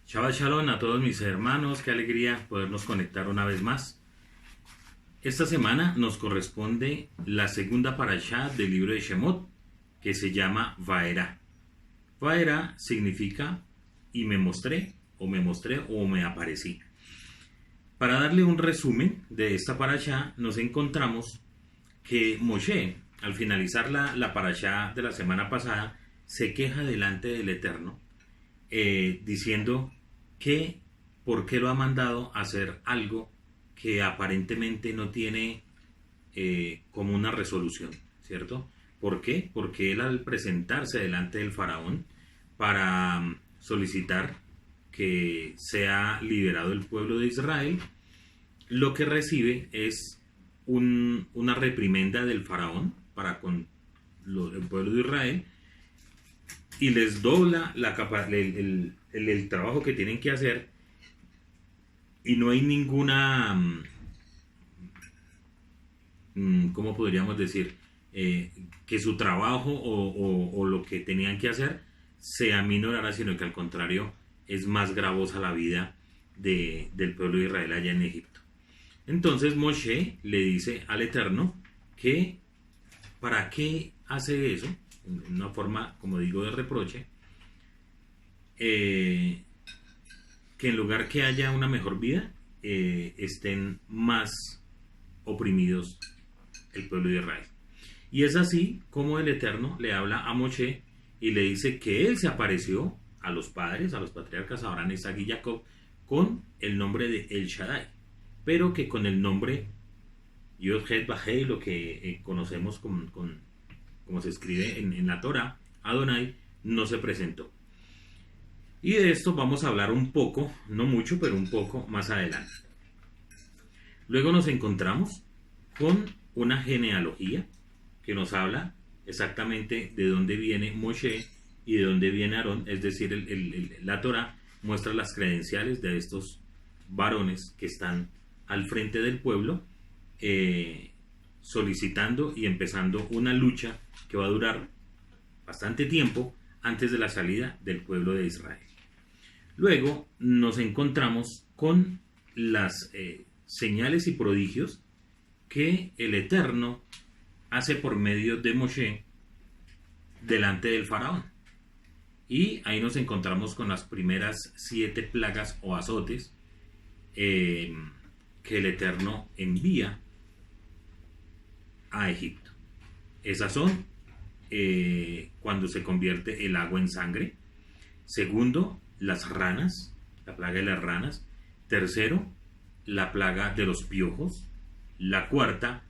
Shabbat Shalom a todos mis hermanos, qué alegría podernos conectar una vez más. Esta semana nos corresponde la segunda parashá del libro de Shemot, que se llama Vaerá. Vaerá significa y me mostré, o me aparecí. Para darle un resumen de esta parashá, nos encontramos que Moshe, al finalizar la parashá de la semana pasada, se queja delante del Eterno, diciendo que por qué lo ha mandado a hacer algo que aparentemente no tiene como una resolución, ¿cierto? ¿Por qué? Porque él, al presentarse delante del faraón para solicitar que sea liberado el pueblo de Israel, lo que recibe es una reprimenda del faraón para con el pueblo de Israel, y les dobla el trabajo que tienen que hacer, y no hay ninguna, ¿cómo podríamos decir? Que su trabajo o lo que tenían que hacer sea minorara, sino que al contrario es más gravosa la vida del pueblo de Israel allá en Egipto. Entonces Moshe le dice al Eterno que ¿para qué hace eso? En una forma, como digo, de reproche, que en lugar que haya una mejor vida, estén más oprimidos el pueblo de Israel. Y es así como el Eterno le habla a Moshe y le dice que él se apareció a los padres, a los patriarcas Abraham, Isaac y Jacob, con el nombre de El Shaddai, pero que con el nombre Yod-Het-Vah-Hei, lo que conocemos como se escribe en la Torah, Adonai, no se presentó. Y de esto vamos a hablar un poco, no mucho, pero un poco más adelante. Luego nos encontramos con una genealogía que nos habla exactamente de dónde viene Moshe y de dónde viene Aarón, es decir, la Torah muestra las credenciales de estos varones que están al frente del pueblo, solicitando y empezando una lucha que va a durar bastante tiempo antes de la salida del pueblo de Israel. Luego nos encontramos con las señales y prodigios que el Eterno hace por medio de Moshe delante del faraón. Y ahí nos encontramos con las primeras 7 plagas o azotes que el Eterno envía a Egipto. Esas son cuando se convierte el agua en sangre. Segundo, las ranas, la plaga de las ranas. Tercero, la plaga de los piojos. La cuarta,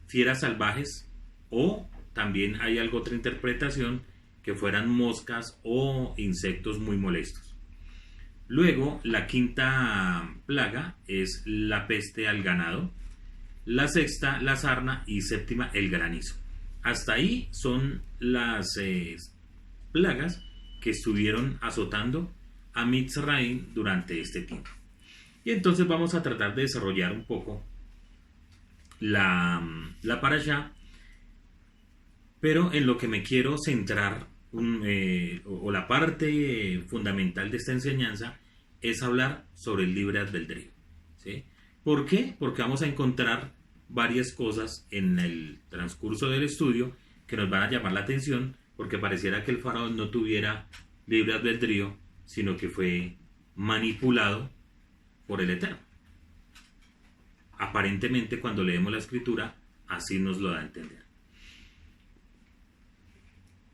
fieras salvajes, o también hay otra interpretación que fueran moscas o insectos muy molestos. Luego, la quinta plaga es la peste al ganado. La sexta, la sarna, y séptima, el granizo. Hasta ahí son las plagas que estuvieron azotando a Mitzrayim durante este tiempo. Y entonces vamos a tratar de desarrollar un poco la parashá, pero en lo que me quiero centrar, o la parte fundamental de esta enseñanza, es hablar sobre el libre albedrío, ¿sí? ¿Por qué? Porque vamos a encontrar varias cosas en el transcurso del estudio que nos van a llamar la atención, porque pareciera que el faraón no tuviera libre albedrío, sino que fue manipulado por el Eterno. Aparentemente, cuando leemos la escritura, así nos lo da a entender.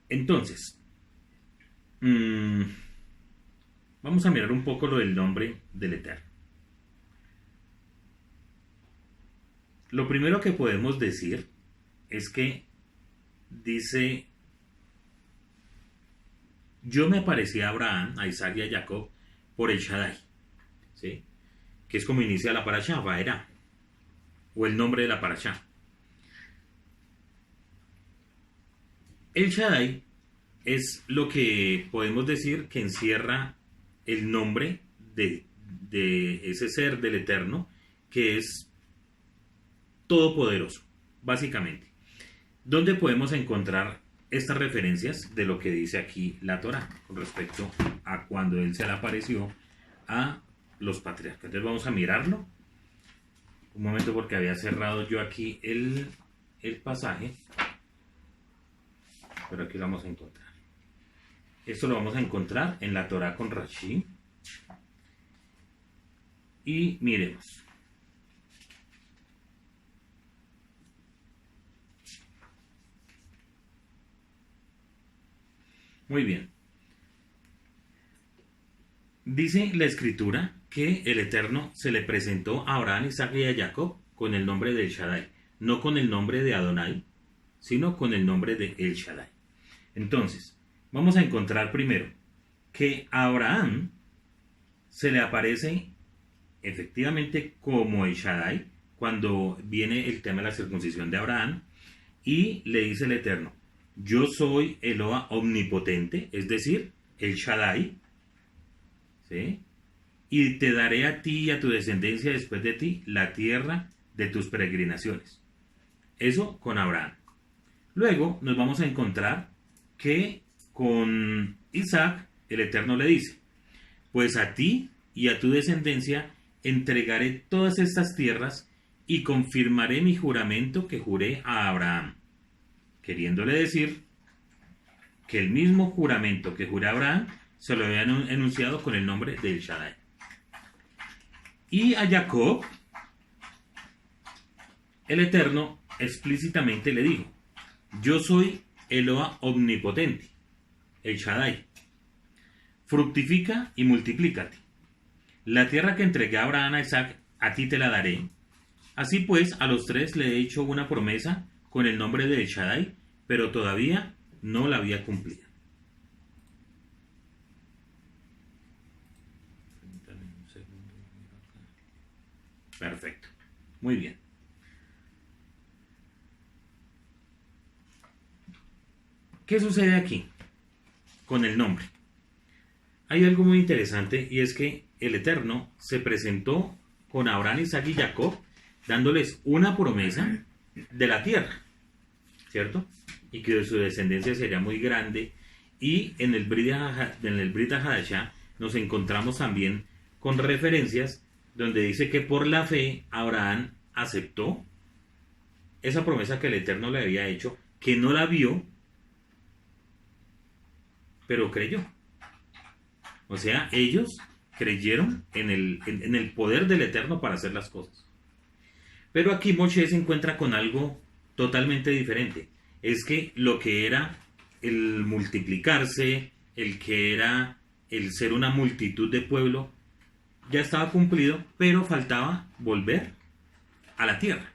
Entonces, vamos a mirar un poco lo del nombre del Eterno. Lo primero que podemos decir es que dice: yo me aparecí a Abraham, a Isaac y a Jacob por el Shaddai, ¿sí? Que es como inicia la parashá, Vaerá, o el nombre de la parashá. El Shaddai es lo que podemos decir que encierra el nombre de ese ser del Eterno, que es todopoderoso, básicamente. ¿Dónde podemos encontrar estas referencias de lo que dice aquí la Torah con respecto a cuando él se le apareció a los patriarcas. Entonces vamos a mirarlo. Un momento, porque había cerrado yo aquí el pasaje. Pero aquí lo vamos a encontrar. Esto lo vamos a encontrar en la Torá con Rashi. Y miremos. Muy bien. Dice la escritura que el Eterno se le presentó a Abraham, Isaac y a Jacob con el nombre de El Shaddai, no con el nombre de Adonai, sino con el nombre de El Shaddai. Entonces, vamos a encontrar primero que a Abraham se le aparece efectivamente como El Shaddai cuando viene el tema de la circuncisión de Abraham, y le dice el Eterno: yo soy Eloa omnipotente, es decir, El Shaddai, ¿sí? Y te daré a ti y a tu descendencia después de ti la tierra de tus peregrinaciones. Eso con Abraham. Luego nos vamos a encontrar que con Isaac el Eterno le dice: pues a ti y a tu descendencia entregaré todas estas tierras y confirmaré mi juramento que juré a Abraham. Queriéndole decir que el mismo juramento que juré a Abraham se lo habían enunciado con el nombre de El Shaddai. Y a Jacob, el Eterno explícitamente le dijo: yo soy Eloa omnipotente, El Shaddai. Fructifica y multiplícate. La tierra que entregué a Abraham, a Isaac, a ti te la daré. Así pues, a los tres le he hecho una promesa con el nombre de El Shaddai, pero todavía no la había cumplido. Perfecto. Muy bien. ¿Qué sucede aquí con el nombre? Hay algo muy interesante, y es que el Eterno se presentó con Abraham, Isaac y Jacob, dándoles una promesa de la tierra, ¿cierto? Y que su descendencia sería muy grande. Y en el Brit Hadashah nos encontramos también con referencias donde dice que por la fe Abraham aceptó esa promesa que el Eterno le había hecho, que no la vio, pero creyó. O sea, ellos creyeron en el poder del Eterno para hacer las cosas. Pero aquí Moshe se encuentra con algo totalmente diferente. Es que lo que era el multiplicarse, el que era el ser una multitud de pueblo, ya estaba cumplido, pero faltaba volver a la tierra.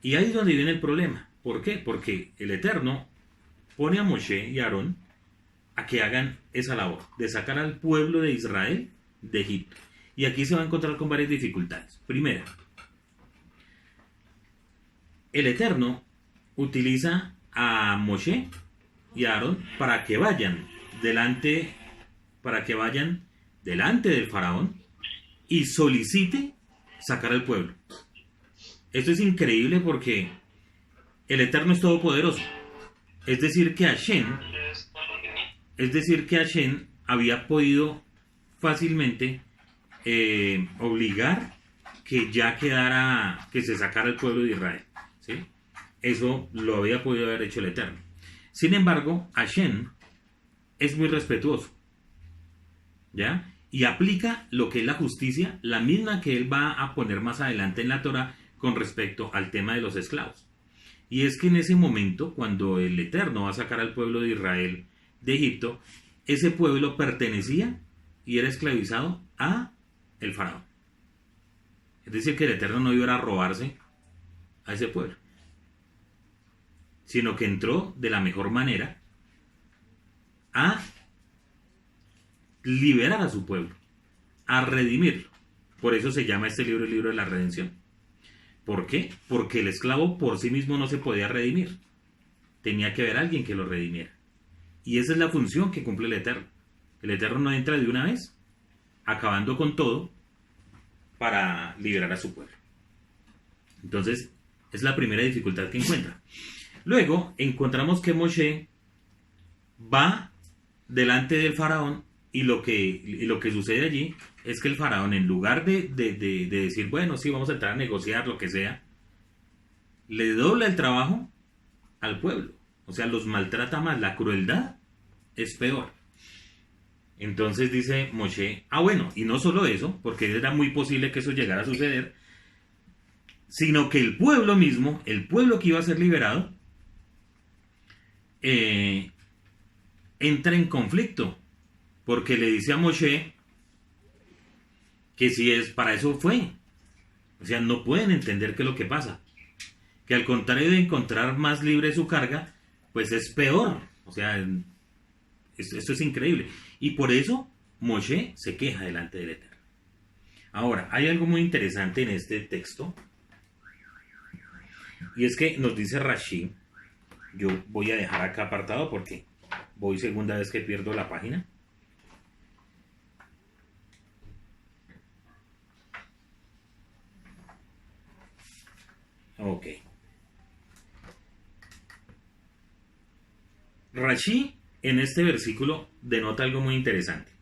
Y ahí es donde viene el problema. ¿Por qué? Porque el Eterno pone a Moshe y a Aarón a que hagan esa labor de sacar al pueblo de Israel de Egipto. Y aquí se va a encontrar con varias dificultades. Primero, el Eterno utiliza a Moshe y a Aarón para que vayan delante del faraón y solicite sacar al pueblo. Esto es increíble porque el Eterno es todopoderoso. Es decir que Hashem había podido fácilmente obligar que ya quedara, que se sacara el pueblo de Israel, ¿sí? Eso lo había podido haber hecho el Eterno. Sin embargo, Hashem es muy respetuoso, ¿ya? Y aplica lo que es la justicia, la misma que él va a poner más adelante en la Torah con respecto al tema de los esclavos. Y es que en ese momento, cuando el Eterno va a sacar al pueblo de Israel de Egipto, ese pueblo pertenecía y era esclavizado a el faraón. Es decir, que el Eterno no iba a robarse a ese pueblo, sino que entró de la mejor manera a liberar a su pueblo, a redimirlo. Por eso se llama este libro el libro de la redención. ¿Por qué? Porque el esclavo por sí mismo no se podía redimir. Tenía que haber alguien que lo redimiera. Y esa es la función que cumple el Eterno. El Eterno no entra de una vez, acabando con todo, para liberar a su pueblo. Entonces, es la primera dificultad que encuentra. Luego, encontramos que Moshe va delante del faraón lo que sucede allí es que el faraón, en lugar de decir, bueno, sí, vamos a entrar a negociar, lo que sea, le dobla el trabajo al pueblo. O sea, los maltrata más. La crueldad es peor. Entonces dice Moshe, bueno, y no solo eso, porque era muy posible que eso llegara a suceder, sino que el pueblo mismo, el pueblo que iba a ser liberado, eh, entra en conflicto, porque le dice a Moshe que si es para eso fue. O sea, no pueden entender qué es lo que pasa. Que al contrario de encontrar más libre su carga, pues es peor. O sea, esto es increíble. Y por eso Moshe se queja delante del Eterno. Ahora, hay algo muy interesante en este texto. Y es que nos dice Rashi, yo voy a dejar acá apartado porque voy segunda vez que pierdo la página. Ok. Rashi en este versículo denota algo muy interesante.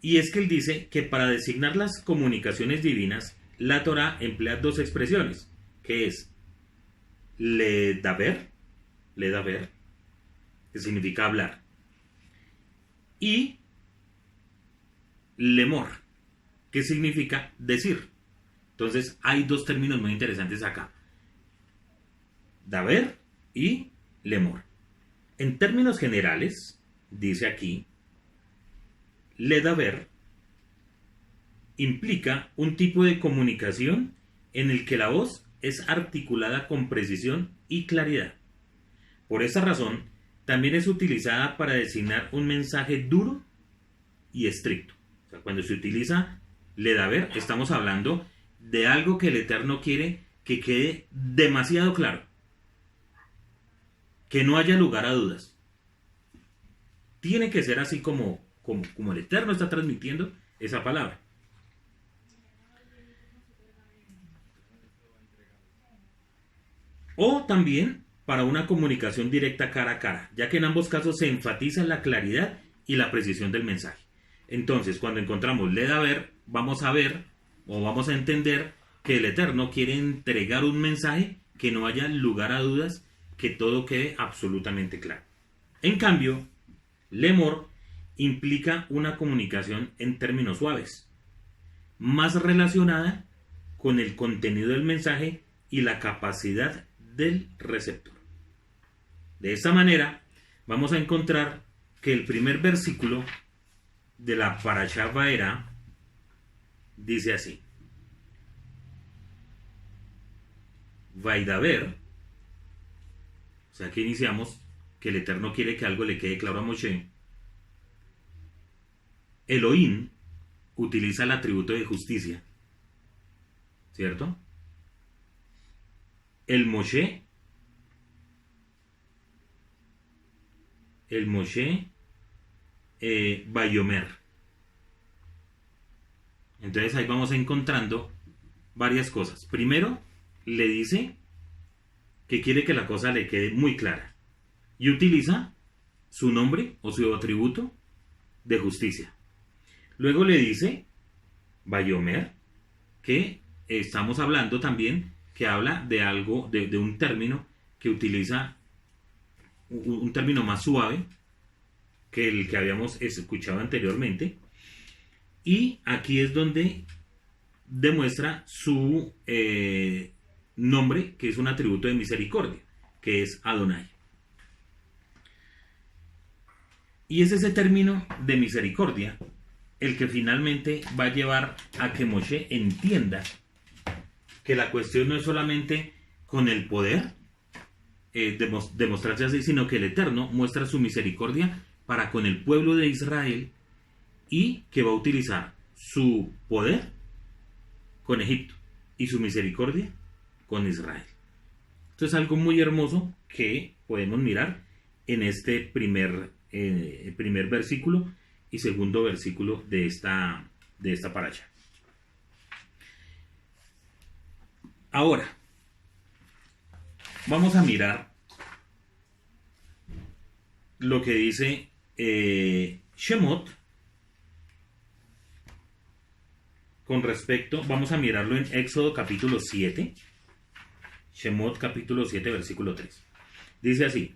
Y es que él dice que para designar las comunicaciones divinas, la Torá emplea dos expresiones, que es ledaber, que significa hablar, y lemor, que significa decir. Entonces hay dos términos muy interesantes acá, daber y lemor. En términos generales, dice aquí, ledaber implica un tipo de comunicación en el que la voz es articulada con precisión y claridad. Por esa razón, también es utilizada para designar un mensaje duro y estricto. O sea, cuando se utiliza ledaber, estamos hablando de algo que el Eterno quiere que quede demasiado claro, que no haya lugar a dudas. Tiene que ser así como el Eterno está transmitiendo esa palabra. O también para una comunicación directa cara a cara, ya que en ambos casos se enfatiza la claridad y la precisión del mensaje. Entonces, cuando encontramos ledaber, vamos a ver o vamos a entender que el Eterno quiere entregar un mensaje que no haya lugar a dudas, que todo quede absolutamente claro. En cambio, lemor implica una comunicación en términos suaves, más relacionada con el contenido del mensaje y la capacidad del receptor. De esta manera, vamos a encontrar que el primer versículo de la Parashá Vaera dice así: Vaidaber, o sea que iniciamos que el Eterno quiere que algo le quede claro a Moshe. Elohim utiliza el atributo de justicia, ¿cierto? El Moshe Bayomer. Entonces ahí vamos encontrando varias cosas. Primero, le dice que quiere que la cosa le quede muy clara y utiliza su nombre o su atributo de justicia. Luego le dice Bayomer, que estamos hablando también, que habla de algo, de un término que utiliza un término más suave que el que habíamos escuchado anteriormente. Y aquí es donde demuestra su nombre, que es un atributo de misericordia, que es Adonai. Y es ese término de misericordia el que finalmente va a llevar a que Moshe entienda que la cuestión no es solamente con el poder demostrarse así, sino que el Eterno muestra su misericordia para con el pueblo de Israel y que va a utilizar su poder con Egipto y su misericordia con Israel. Esto es algo muy hermoso que podemos mirar en este primer versículo y segundo versículo de esta parasha. Ahora, vamos a mirar lo que dice Shemot con respecto, vamos a mirarlo en Éxodo capítulo 7, Shemot capítulo 7, versículo 3. Dice así.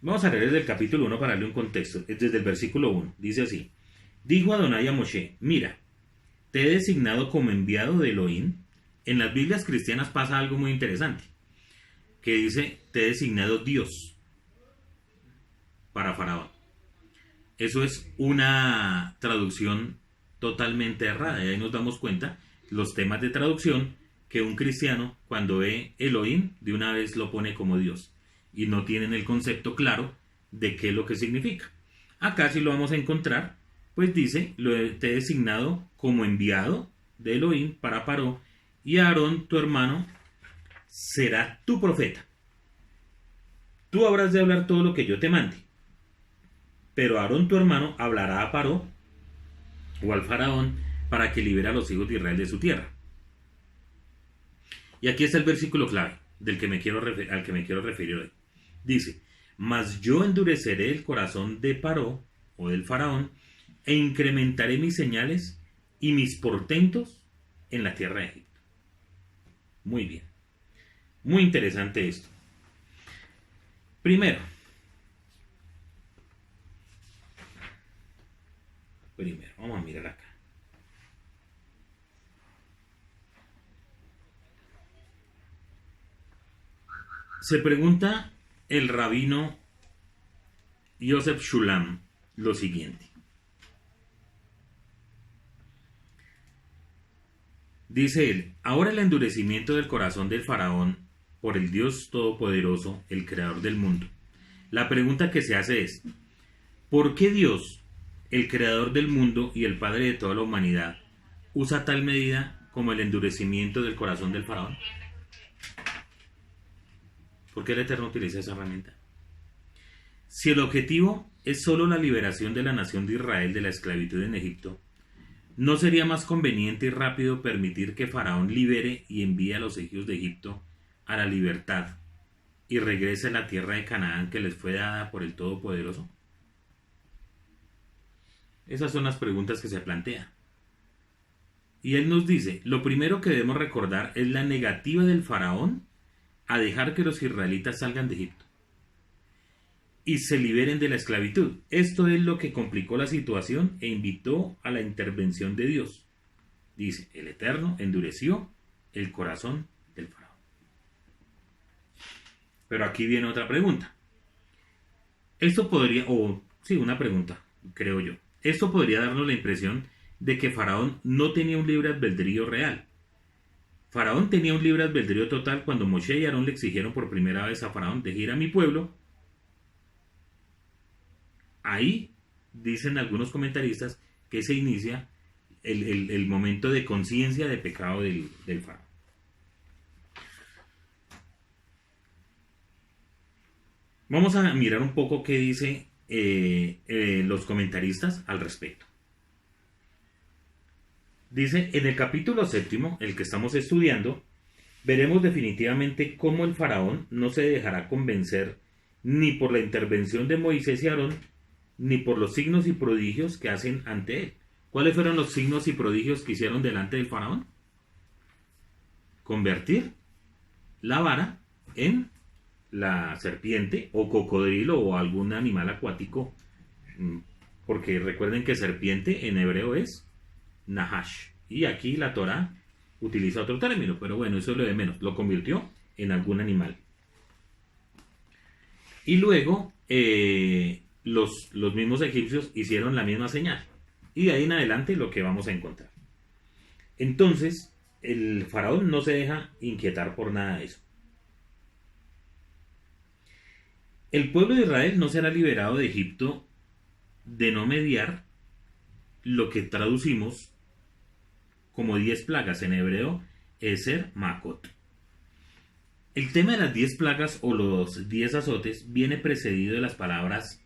Vamos a leer desde el capítulo 1 para darle un contexto. Es desde el versículo 1. Dice así. Dijo Adonai a Moshe, mira, te he designado como enviado de Elohim. En las Biblias cristianas pasa algo muy interesante, que dice, te he designado Dios para Faraón. Eso es una traducción totalmente errada. Y ahí nos damos cuenta, los temas de traducción, que un cristiano cuando ve Elohim, de una vez lo pone como Dios. Y no tienen el concepto claro de qué es lo que significa. Acá sí lo vamos a encontrar, pues dice, te he designado como enviado de Elohim para Paró, y Aarón, tu hermano, será tu profeta. Tú habrás de hablar todo lo que yo te mande, pero Aarón, tu hermano, hablará a Paró o al faraón para que libere a los hijos de Israel de su tierra. Y aquí está el versículo clave al que me quiero referir hoy. Dice, mas yo endureceré el corazón de Paró o del faraón e incrementaré mis señales y mis portentos en la tierra de Egipto. Muy bien. Muy interesante esto. Primero, vamos a mirar acá. Se pregunta el rabino Yosef Shulam lo siguiente. Dice él, ahora el endurecimiento del corazón del faraón por el Dios Todopoderoso, el Creador del mundo. La pregunta que se hace es, ¿por qué Dios, el Creador del mundo y el Padre de toda la humanidad, usa tal medida como el endurecimiento del corazón del faraón? ¿Por qué el Eterno utiliza esa herramienta? Si el objetivo es solo la liberación de la nación de Israel de la esclavitud en Egipto, ¿no sería más conveniente y rápido permitir que Faraón libere y envíe a los hijos de Egipto a la libertad y regrese a la tierra de Canaán que les fue dada por el Todopoderoso? Esas son las preguntas que se plantean. Y él nos dice, lo primero que debemos recordar es la negativa del Faraón a dejar que los israelitas salgan de Egipto y se liberen de la esclavitud. Esto es lo que complicó la situación e invitó a la intervención de Dios. Dice, el Eterno endureció el corazón del faraón. Pero aquí viene otra pregunta. Esto podría, una pregunta, creo yo. Esto podría darnos la impresión de que Faraón no tenía un libre albedrío real. Faraón tenía un libre albedrío total cuando Moshe y Aarón le exigieron por primera vez a Faraón de ir a mi pueblo. Ahí dicen algunos comentaristas que se inicia el momento de conciencia de pecado del faraón. Vamos a mirar un poco qué dice los comentaristas al respecto. Dice, en el capítulo 7, el que estamos estudiando, veremos definitivamente cómo el faraón no se dejará convencer ni por la intervención de Moisés y Aarón, ni por los signos y prodigios que hacen ante él. ¿Cuáles fueron los signos y prodigios que hicieron delante del faraón? Convertir la vara en la serpiente o cocodrilo o algún animal acuático, porque recuerden que serpiente en hebreo es Nahash, y aquí la Torá utiliza otro término, pero bueno, eso es lo de menos, lo convirtió en algún animal. Y luego los mismos egipcios hicieron la misma señal, y de ahí en adelante lo que vamos a encontrar. Entonces el faraón no se deja inquietar por nada de eso. El pueblo de Israel no será liberado de Egipto de no mediar lo que traducimos como 10 plagas, en hebreo Eser Makot. El tema de las 10 plagas o los 10 azotes viene precedido de las palabras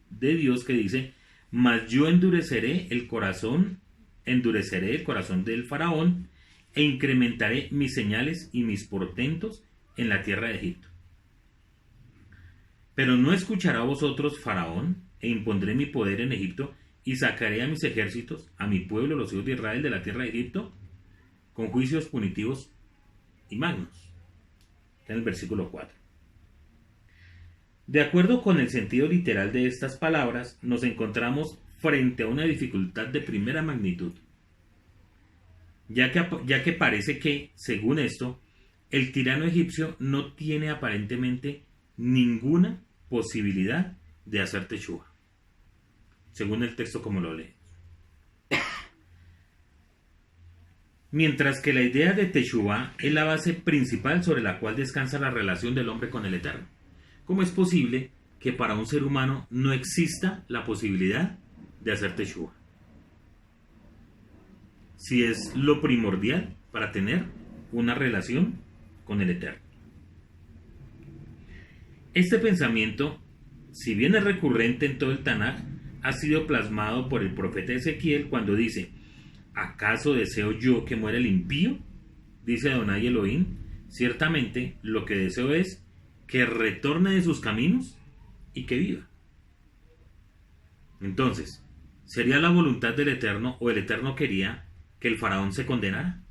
de Dios que dice, mas yo endureceré el corazón del faraón e incrementaré mis señales y mis portentos en la tierra de Egipto. Pero no escuchará a vosotros Faraón, e impondré mi poder en Egipto y sacaré a mis ejércitos, a mi pueblo, los hijos de Israel, de la tierra de Egipto, con juicios punitivos y magnos. Está en el versículo 4. De acuerdo con el sentido literal de estas palabras, nos encontramos frente a una dificultad de primera magnitud, ya que parece que, según esto, el tirano egipcio no tiene aparentemente ninguna posibilidad de hacer teshuva, según el texto como lo lee. Mientras que la idea de teshuva es la base principal sobre la cual descansa la relación del hombre con el Eterno. ¿Cómo es posible que para un ser humano no exista la posibilidad de hacer teshuva, si es lo primordial para tener una relación con el Eterno? Este pensamiento, si bien es recurrente en todo el Tanaj, ha sido plasmado por el profeta Ezequiel cuando dice: ¿acaso deseo yo que muera el impío? Dice Adonai Elohim: ciertamente lo que deseo es que retorne de sus caminos y que viva. Entonces, ¿sería la voluntad del Eterno, o el Eterno quería que el faraón se condenara,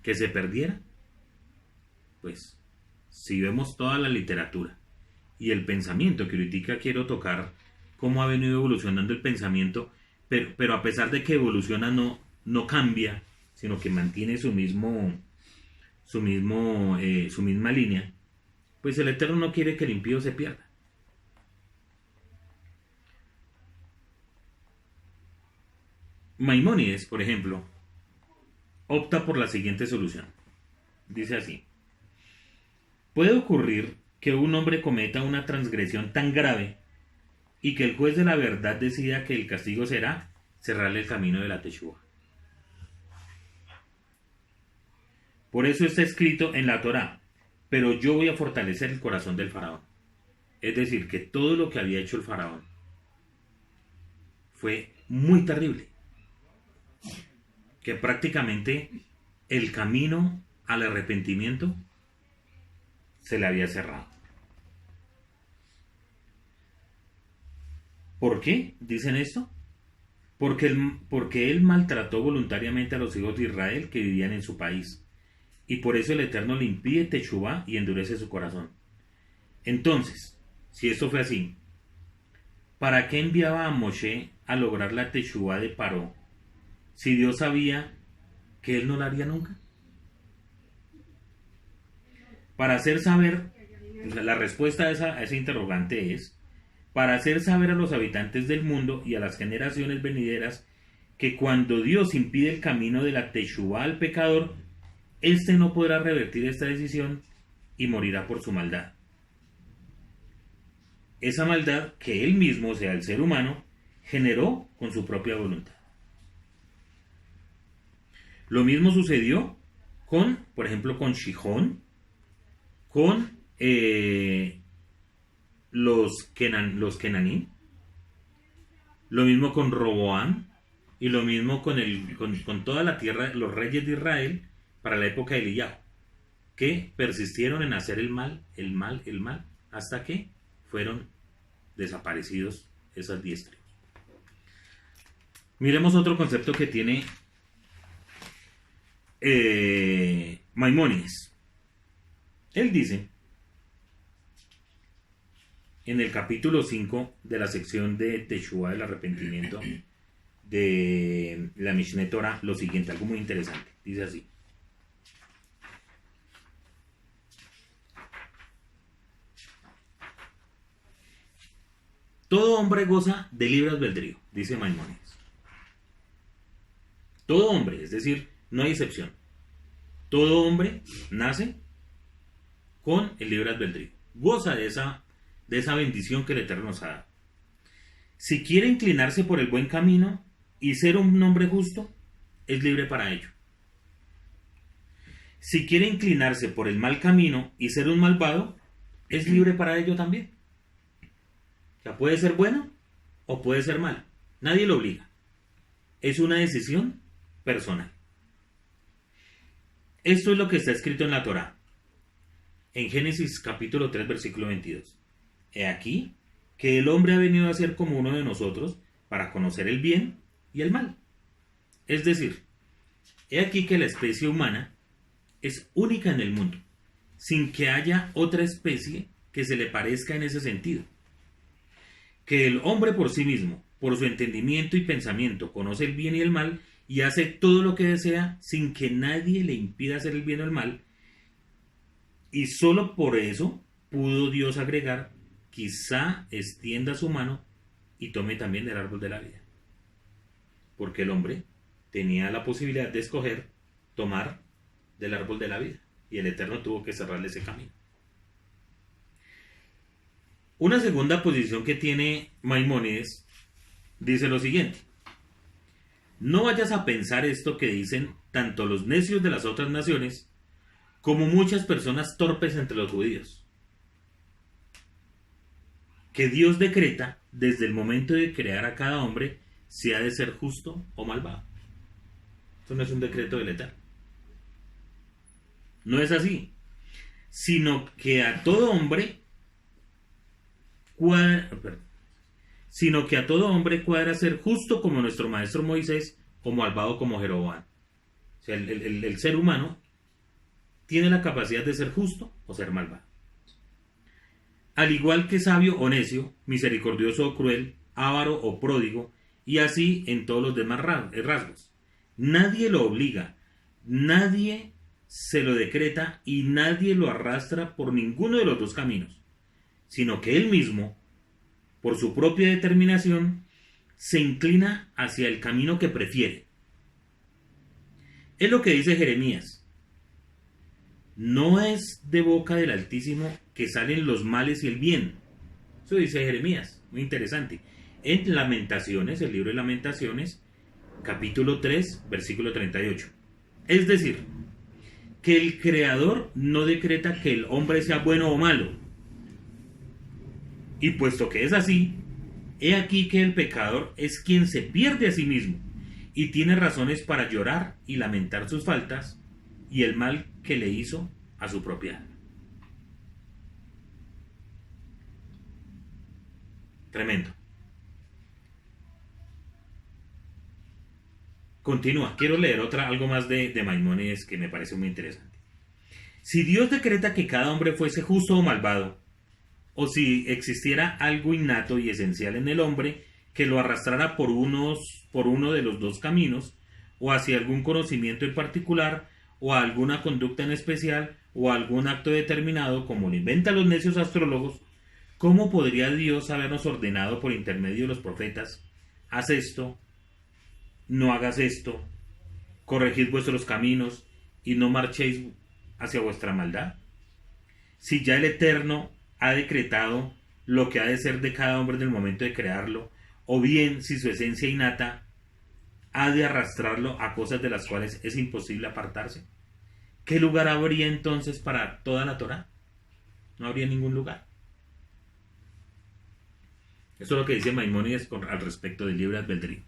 que se perdiera? Pues, si vemos toda la literatura y el pensamiento que ahorita quiero tocar, cómo ha venido evolucionando el pensamiento, pero a pesar de que evoluciona, no cambia, sino que mantiene su misma línea, pues el Eterno no quiere que el impío se pierda. Maimónides, por ejemplo, opta por la siguiente solución. Dice así: puede ocurrir que un hombre cometa una transgresión tan grave y que el juez de la verdad decida que el castigo será cerrarle el camino de la teshuva. Por eso está escrito en la Torá: pero yo voy a fortalecer el corazón del faraón. Es decir, que todo lo que había hecho el faraón fue muy terrible, que prácticamente el camino al arrepentimiento se le había cerrado. ¿Por qué dicen esto? Porque él maltrató voluntariamente a los hijos de Israel que vivían en su país, y por eso el Eterno le impide teshuva y endurece su corazón. Entonces, si esto fue así, ¿para qué enviaba a Moshe a lograr la teshuva de Paró, si Dios sabía que él no la haría nunca? Para hacer saber, la respuesta a ese interrogante es: para hacer saber a los habitantes del mundo y a las generaciones venideras que cuando Dios impide el camino de la teshuva al pecador, éste no podrá revertir esta decisión y morirá por su maldad. Esa maldad que él mismo, o sea, el ser humano, generó con su propia voluntad. Lo mismo sucedió por ejemplo, con Shihón, con los Kenaní, lo mismo con Roboam, y lo mismo con toda la tierra, los reyes de Israel, para la época de Eliyahu, que persistieron en hacer el mal, hasta que fueron desaparecidos esas 10 tribus. Miremos otro concepto que tiene Maimónides. Él dice, en el capítulo 5 de la sección de Teshuva, del arrepentimiento, de la Mishneh Torah, lo siguiente, algo muy interesante. Dice así: todo hombre goza de libre albedrío, dice Maimónides. Todo hombre, es decir, no hay excepción. Todo hombre nace con el libre albedrío. Goza de esa bendición que el Eterno nos ha dado. Si quiere inclinarse por el buen camino y ser un hombre justo, es libre para ello. Si quiere inclinarse por el mal camino y ser un malvado, es libre para ello también. O sea, puede ser bueno o puede ser malo. Nadie lo obliga. Es una decisión personal. Esto es lo que está escrito en la Torá, en Génesis capítulo 3, versículo 22. He aquí que el hombre ha venido a ser como uno de nosotros, para conocer el bien y el mal. Es decir, he aquí que la especie humana es única en el mundo, sin que haya otra especie que se le parezca en ese sentido. Que el hombre por sí mismo, por su entendimiento y pensamiento, conoce el bien y el mal y hace todo lo que desea sin que nadie le impida hacer el bien o el mal, y solo por eso pudo Dios agregar: quizá extienda su mano y tome también del árbol de la vida. Porque el hombre tenía la posibilidad de escoger tomar del árbol de la vida, y el Eterno tuvo que cerrarle ese camino. Una segunda posición que tiene Maimónides dice lo siguiente: no vayas a pensar esto que dicen tanto los necios de las otras naciones como muchas personas torpes entre los judíos, que Dios decreta desde el momento de crear a cada hombre si ha de ser justo o malvado. Esto no es un decreto del Eterno. No es así, sino que a todo hombre cuadra ser justo como nuestro maestro Moisés o malvado como Jeroboam. O sea, el ser humano tiene la capacidad de ser justo o ser malvado. Al igual que sabio o necio, misericordioso o cruel, avaro o pródigo, y así en todos los demás rasgos. Nadie lo obliga, nadie se lo decreta y nadie lo arrastra por ninguno de los dos caminos, sino que él mismo, por su propia determinación, se inclina hacia el camino que prefiere. Es lo que dice Jeremías: no es de boca del Altísimo que salen los males y el bien. Eso dice Jeremías, muy interesante. En Lamentaciones, el libro de Lamentaciones, capítulo 3, versículo 38. Es decir, que el Creador no decreta que el hombre sea bueno o malo. Y puesto que es así, he aquí que el pecador es quien se pierde a sí mismo y tiene razones para llorar y lamentar sus faltas y el mal que le hizo a su propia alma. Tremendo. Continúa. Quiero leer algo más de Maimónides que me parece muy interesante. Si Dios decreta que cada hombre fuese justo o malvado, o si existiera algo innato y esencial en el hombre que lo arrastrara por uno de los dos caminos, o hacia algún conocimiento en particular, o a alguna conducta en especial, o a algún acto determinado, como lo inventan los necios astrólogos, ¿cómo podría Dios habernos ordenado por intermedio de los profetas: haz esto, no hagas esto, corregid vuestros caminos y no marchéis hacia vuestra maldad? Si ya el Eterno ha decretado lo que ha de ser de cada hombre en el momento de crearlo, o bien si su esencia innata ha de arrastrarlo a cosas de las cuales es imposible apartarse, ¿qué lugar habría entonces para toda la Torá? No habría ningún lugar. Eso es lo que dice Maimónides al respecto del libre albedrío.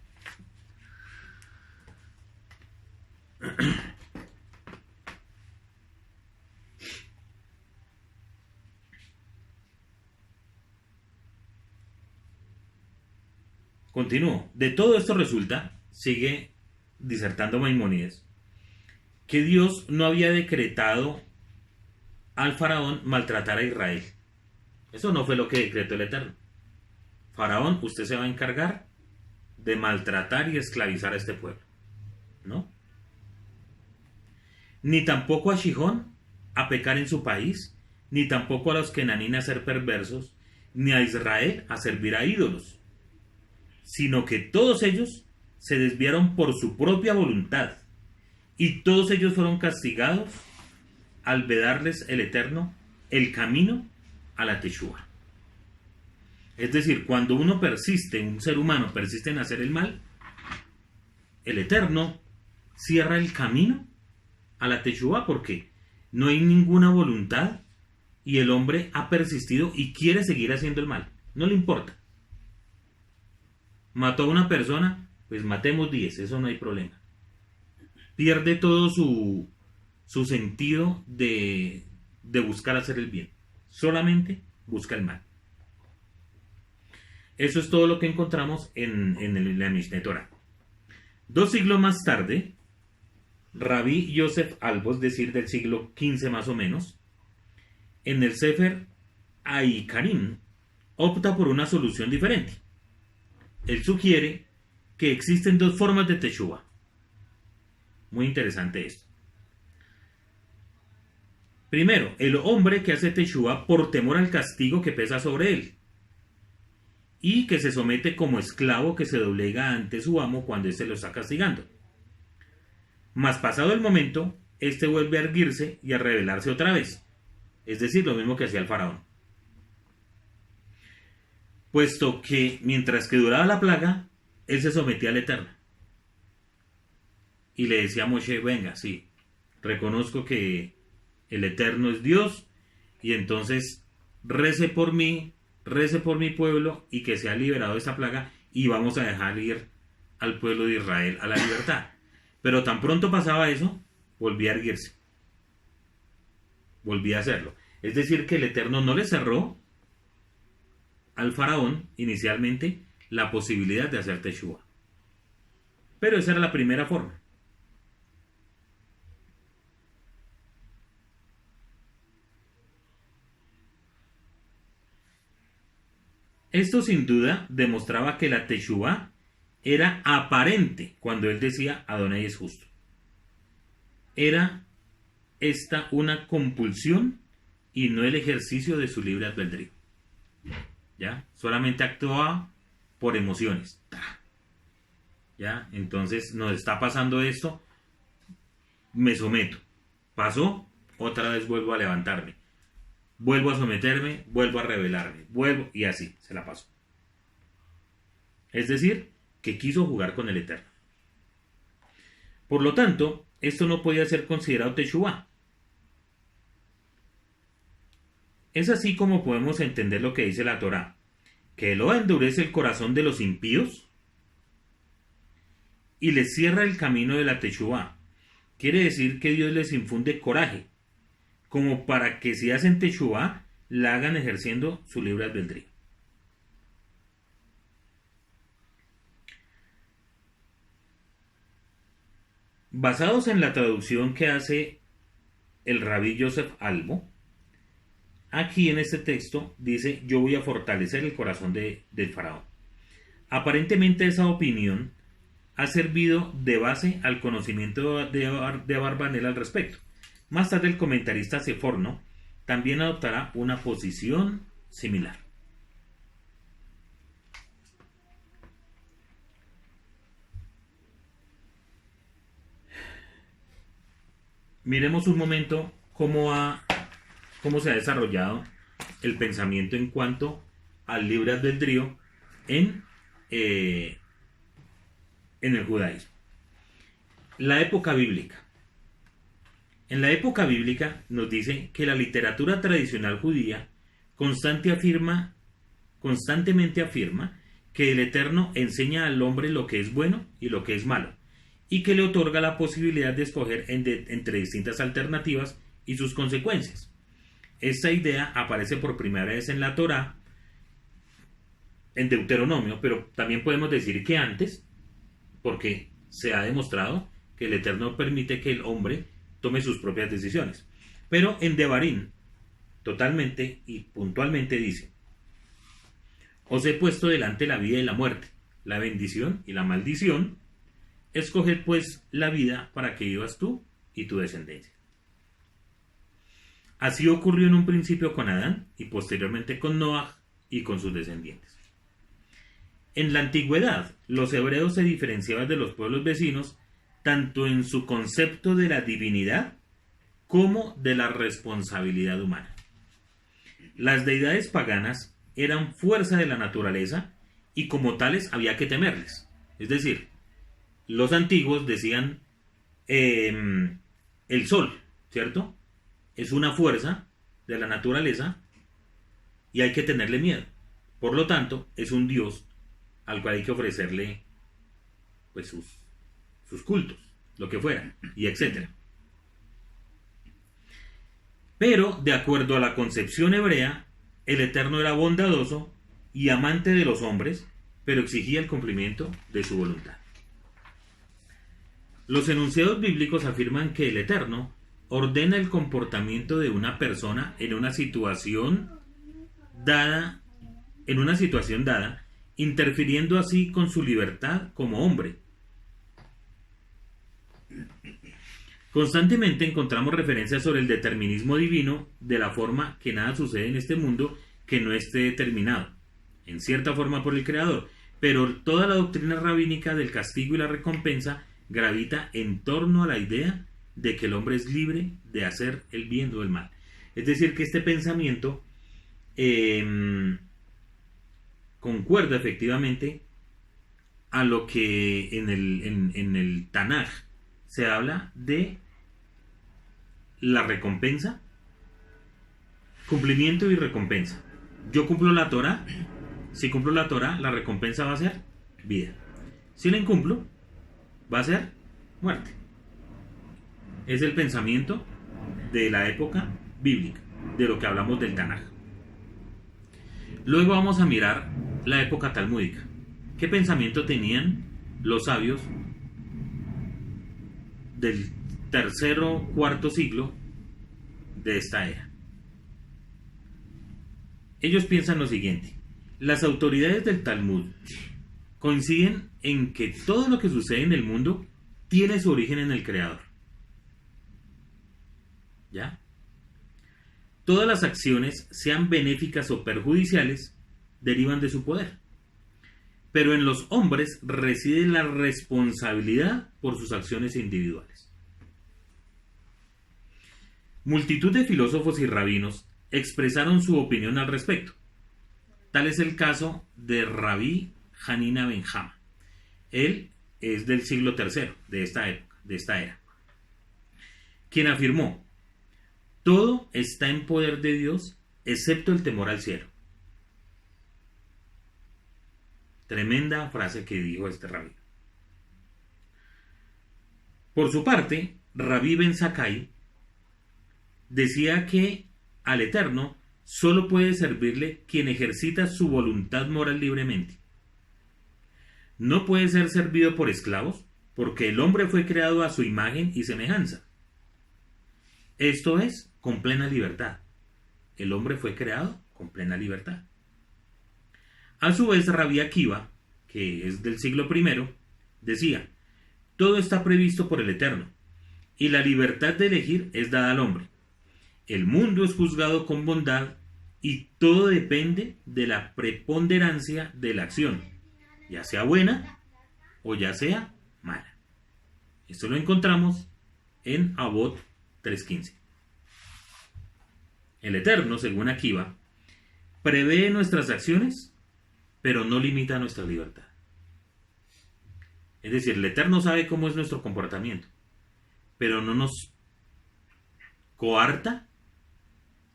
Continúo. De todo esto resulta, sigue disertando Maimónides, que Dios no había decretado al faraón maltratar a Israel. Eso no fue lo que decretó el Eterno. Faraón, usted se va a encargar de maltratar y esclavizar a este pueblo. ¿No? Ni tampoco a Shihón a pecar en su país, ni tampoco a los Kenanín a ser perversos, ni a Israel a servir a ídolos, sino que todos ellos se desviaron por su propia voluntad, y todos ellos fueron castigados al vedarles el Eterno el camino a la Teshuvá. Es decir, cuando un ser humano persiste en hacer el mal, el Eterno cierra el camino a la Teshuvá porque no hay ninguna voluntad y el hombre ha persistido y quiere seguir haciendo el mal. No le importa. Mató a una persona, pues matemos 10, eso no hay problema. Pierde todo su sentido de buscar hacer el bien. Solamente busca el mal. Eso es todo lo que encontramos en la Mishneh Torah. 2 siglos más tarde, Rabí Yosef Albo, es decir, del siglo XV más o menos, en el Sefer Aikarim, opta por una solución diferente. Él sugiere que existen 2 formas de Teshuvah. Muy interesante esto. Primero, el hombre que hace Teshuvah por temor al castigo que pesa sobre él y que se somete como esclavo que se doblega ante su amo cuando éste lo está castigando. Mas pasado el momento, éste vuelve a erguirse y a rebelarse otra vez. Es decir, lo mismo que hacía el faraón. Puesto que mientras que duraba la plaga, él se sometía al Eterno. Y le decía a Moshe, venga, sí, reconozco que el Eterno es Dios, y entonces rece por mí, rece por mi pueblo, y que sea liberado de esta plaga, y vamos a dejar ir al pueblo de Israel a la libertad. Pero tan pronto pasaba eso, volvía a erguirse. Volvía a hacerlo. Es decir, que el Eterno no le cerró al faraón inicialmente la posibilidad de hacer Teshuvah. Pero esa era la primera forma. Esto sin duda demostraba que la Teshuvah era aparente cuando él decía Adonai es justo. Era esta una compulsión y no el ejercicio de su libre albedrío. ¿Ya? Solamente actuaba por emociones. ¿Ya? Entonces nos está pasando esto, me someto. Pasó, otra vez vuelvo a levantarme. Vuelvo a someterme, vuelvo a rebelarme, vuelvo y así, se la pasó. Es decir, que quiso jugar con el Eterno. Por lo tanto, esto no podía ser considerado Teshuvah. Es así como podemos entender lo que dice la Torá, que Eloa endurece el corazón de los impíos y les cierra el camino de la Teshuvah. Quiere decir que Dios les infunde coraje, como para que si hacen Teshuvah, la hagan ejerciendo su libre albedrío. Basados en la traducción que hace el Rabí Yosef Albo, aquí en este texto dice, yo voy a fortalecer el corazón del faraón. Aparentemente esa opinión ha servido de base al conocimiento de Abarbanel al respecto. Más tarde el comentarista Seforno también adoptará una posición similar. Miremos un momento cómo se ha desarrollado el pensamiento en cuanto al libre albedrío en el judaísmo. La época bíblica. En la época bíblica nos dice que la literatura tradicional judía constantemente afirma que el Eterno enseña al hombre lo que es bueno y lo que es malo, y que le otorga la posibilidad de escoger entre distintas alternativas y sus consecuencias. Esta idea aparece por primera vez en la Torá, en Deuteronomio, pero también podemos decir que antes, porque se ha demostrado que el Eterno permite que el hombre tome sus propias decisiones. Pero en Devarim, totalmente y puntualmente dice, os he puesto delante la vida y la muerte, la bendición y la maldición, escoged pues la vida para que vivas tú y tu descendencia. Así ocurrió en un principio con Adán y posteriormente con Noaj y con sus descendientes. En la antigüedad, los hebreos se diferenciaban de los pueblos vecinos tanto en su concepto de la divinidad como de la responsabilidad humana. Las deidades paganas eran fuerza de la naturaleza y como tales había que temerles. Es decir, los antiguos decían el sol, ¿cierto? Es una fuerza de la naturaleza y hay que tenerle miedo. Por lo tanto, es un dios al cual hay que ofrecerle pues sus cultos, lo que fuera, y etc. Pero, de acuerdo a la concepción hebrea, el Eterno era bondadoso y amante de los hombres, pero exigía el cumplimiento de su voluntad. Los enunciados bíblicos afirman que el Eterno ordena el comportamiento de una persona en una situación dada, interfiriendo así con su libertad como hombre. Constantemente encontramos referencias sobre el determinismo divino, de la forma que nada sucede en este mundo que no esté determinado, en cierta forma, por el Creador, pero toda la doctrina rabínica del castigo y la recompensa gravita en torno a la idea de que el hombre es libre de hacer el bien o el mal. Es decir, que este pensamiento concuerda efectivamente a lo que en el Tanaj se habla de la recompensa, cumplimiento y recompensa. Yo cumplo la Torah, si cumplo la Torah, la recompensa va a ser vida. Si la incumplo, va a ser muerte. Es el pensamiento de la época bíblica, de lo que hablamos del Tanaj. Luego vamos a mirar la época talmúdica. ¿Qué pensamiento tenían los sabios del tercero, cuarto siglo de esta era? Ellos piensan lo siguiente: las autoridades del Talmud coinciden en que todo lo que sucede en el mundo tiene su origen en el Creador. ¿Ya? Todas las acciones, sean benéficas o perjudiciales, derivan de su poder. Pero en los hombres reside la responsabilidad por sus acciones individuales. Multitud de filósofos y rabinos expresaron su opinión al respecto. Tal es el caso de Rabí Hanina ben Hammah. Él es del siglo III de esta época, de esta era, quien afirmó: todo está en poder de Dios excepto el temor al cielo. Tremenda frase que dijo este rabí. Por su parte, Rabí ben Zakkai decía que al Eterno solo puede servirle quien ejercita su voluntad moral libremente. No puede ser servido por esclavos, porque el hombre fue creado a su imagen y semejanza. Esto es, con plena libertad. El hombre fue creado con plena libertad. A su vez, Rabí Akiva, que es del siglo I, decía: todo está previsto por el Eterno, y la libertad de elegir es dada al hombre. El mundo es juzgado con bondad, y todo depende de la preponderancia de la acción, ya sea buena o ya sea mala. Esto lo encontramos en Avot 3.15. El Eterno, según Akiva, prevé nuestras acciones, pero no limita nuestra libertad. Es decir, el Eterno sabe cómo es nuestro comportamiento, pero no nos coarta,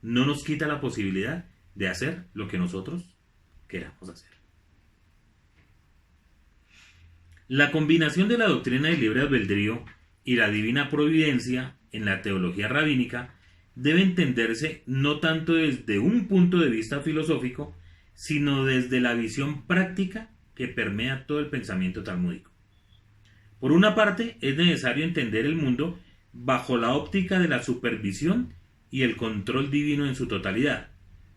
no nos quita la posibilidad de hacer lo que nosotros queramos hacer. La combinación de la doctrina del libre albedrío y la divina providencia en la teología rabínica debe entenderse no tanto desde un punto de vista filosófico, sino desde la visión práctica que permea todo el pensamiento talmúdico. Por una parte, es necesario entender el mundo bajo la óptica de la supervisión y el control divino en su totalidad,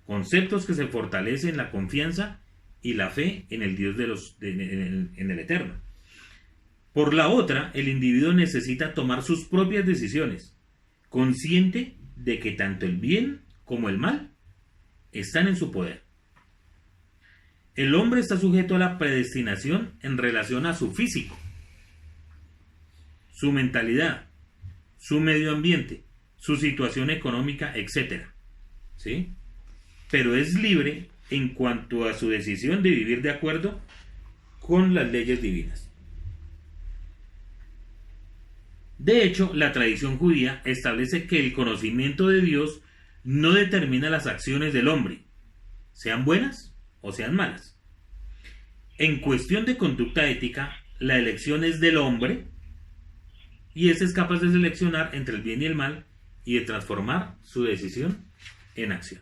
conceptos que se fortalecen la confianza y la fe en el Dios en el Eterno. Por la otra, el individuo necesita tomar sus propias decisiones, consciente de que tanto el bien como el mal están en su poder. El hombre está sujeto a la predestinación en relación a su físico, su mentalidad, su medio ambiente, su situación económica, etc. ¿Sí? Pero es libre en cuanto a su decisión de vivir de acuerdo con las leyes divinas. De hecho, la tradición judía establece que el conocimiento de Dios no determina las acciones del hombre, sean buenas o sean malas. En cuestión de conducta ética, la elección es del hombre, y éste es capaz de seleccionar entre el bien y el mal y de transformar su decisión en acción.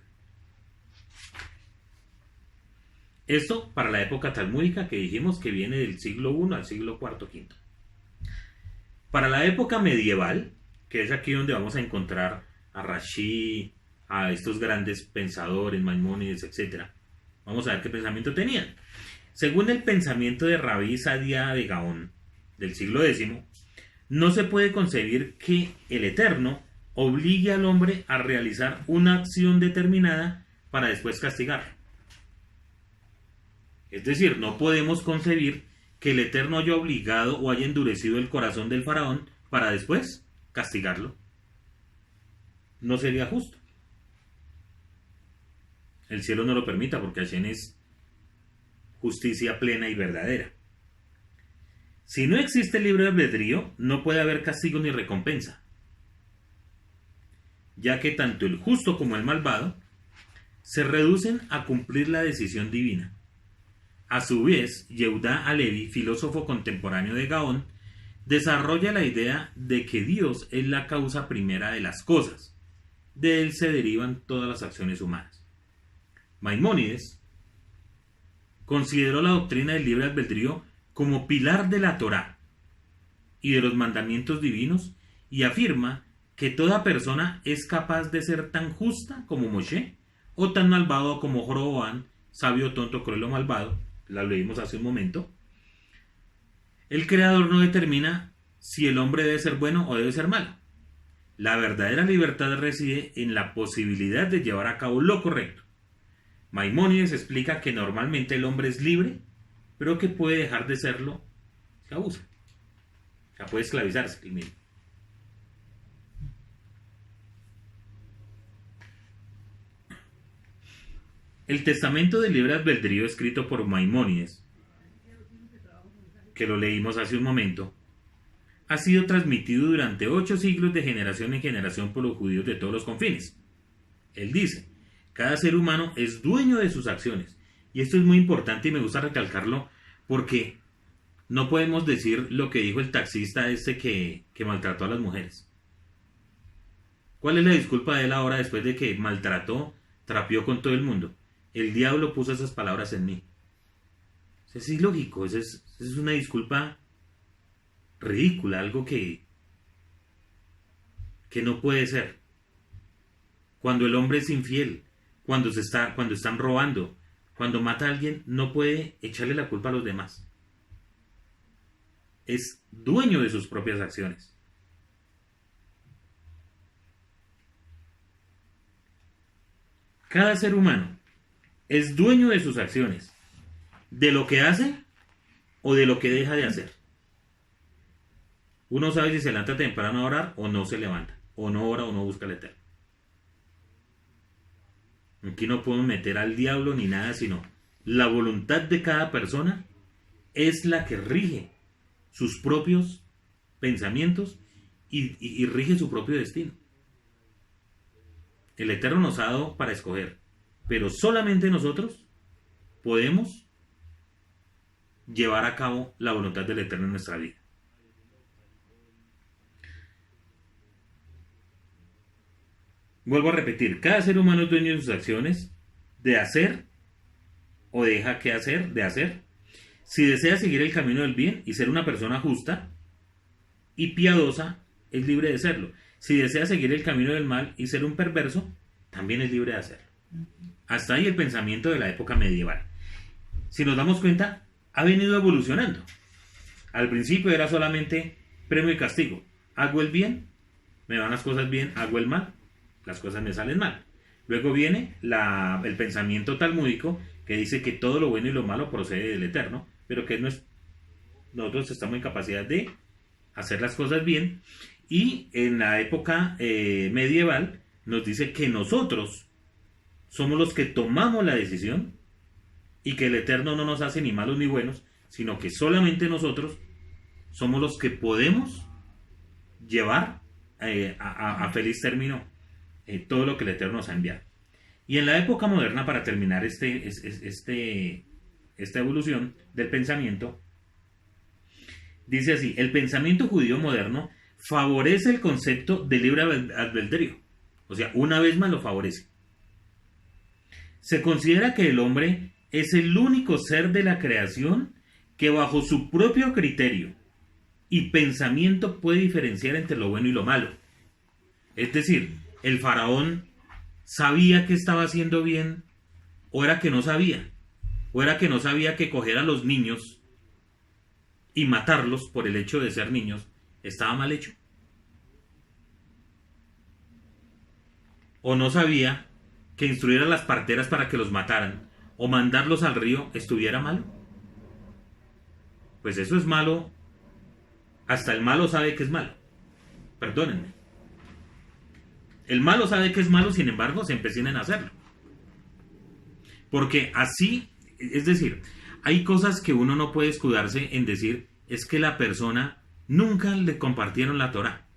Esto para la época talmúdica que dijimos que viene del siglo I al siglo IV, V. Para la época medieval, que es aquí donde vamos a encontrar a Rashi, a estos grandes pensadores, Maimónides, etc. Vamos a ver qué pensamiento tenían. Según el pensamiento de Rabí Sadia de Gaón, del siglo X, no se puede concebir que el Eterno obligue al hombre a realizar una acción determinada para después castigarlo. Es decir, no podemos concebir que el Eterno haya obligado o haya endurecido el corazón del faraón para después castigarlo. No sería justo. El cielo no lo permita porque Hashem es justicia plena y verdadera. Si no existe el libre albedrío, no puede haber castigo ni recompensa, ya que tanto el justo como el malvado se reducen a cumplir la decisión divina. A su vez, Yehuda Alevi, filósofo contemporáneo de Gaón, desarrolla la idea de que Dios es la causa primera de las cosas. De él se derivan todas las acciones humanas. Maimónides consideró la doctrina del libre albedrío como pilar de la Torá y de los mandamientos divinos y afirma que toda persona es capaz de ser tan justa como Moshe o tan malvado como Joroboam, sabio, tonto, cruel o malvado. La leímos hace un momento. El Creador no determina si el hombre debe ser bueno o debe ser malo. La verdadera libertad reside en la posibilidad de llevar a cabo lo correcto. Maimónides explica que normalmente el hombre es libre, pero que puede dejar de serlo si abusa. O sea, puede esclavizarse el mismo. El testamento del libre albedrío escrito por Maimónides, que lo leímos hace un momento, ha sido transmitido durante 8 siglos de generación en generación por los judíos de todos los confines. Él dice: cada ser humano es dueño de sus acciones. Y esto es muy importante y me gusta recalcarlo porque no podemos decir lo que dijo el taxista que maltrató a las mujeres. ¿Cuál es la disculpa de él ahora después de que maltrató, trapeó con todo el mundo? El diablo puso esas palabras en mí. Es ilógico, es una disculpa ridícula, algo que no puede ser. Cuando el hombre es infiel, cuando están robando, cuando mata a alguien, no puede echarle la culpa a los demás. Es dueño de sus propias acciones. Cada ser humano es dueño de sus acciones, de lo que hace o de lo que deja de hacer. Uno sabe si se levanta temprano a orar o no se levanta, o no ora o no busca al Eterno. Aquí no podemos meter al diablo ni nada, sino la voluntad de cada persona es la que rige sus propios pensamientos y rige su propio destino. El Eterno nos ha dado para escoger, pero solamente nosotros podemos llevar a cabo la voluntad del Eterno en nuestra vida. Vuelvo a repetir, cada ser humano es dueño de sus acciones, de hacer o deja que hacer, de hacer. Si desea seguir el camino del bien y ser una persona justa y piadosa, es libre de serlo. Si desea seguir el camino del mal y ser un perverso, también es libre de hacerlo. Hasta ahí el pensamiento de la época medieval. Si nos damos cuenta, ha venido evolucionando. Al principio era solamente premio y castigo. Hago el bien, me van las cosas bien, hago el mal, las cosas me salen mal. Luego viene el pensamiento talmúdico que dice que todo lo bueno y lo malo procede del Eterno, pero que nosotros estamos en capacidad de hacer las cosas bien. Y en la época medieval nos dice que nosotros somos los que tomamos la decisión y que el Eterno no nos hace ni malos ni buenos, sino que solamente nosotros somos los que podemos llevar a feliz término todo lo que el Eterno nos ha enviado. Y en la época moderna, para terminar esta evolución del pensamiento, dice así: el pensamiento judío moderno favorece el concepto de libre albedrío. O sea, una vez más lo favorece. Se considera que el hombre es el único ser de la creación que bajo su propio criterio y pensamiento puede diferenciar entre lo bueno y lo malo. Es decir, el faraón sabía que estaba haciendo bien, o era que no sabía, o era que no sabía que coger a los niños y matarlos por el hecho de ser niños estaba mal hecho, o no sabía que instruir a las parteras para que los mataran o mandarlos al río estuviera mal. Pues eso es malo, hasta el malo sabe que es malo, perdónenme. El malo sabe que es malo, sin embargo, se empeñan en hacerlo. Porque así, es decir, hay cosas que uno no puede escudarse en decir, es que la persona nunca le compartieron la Torá.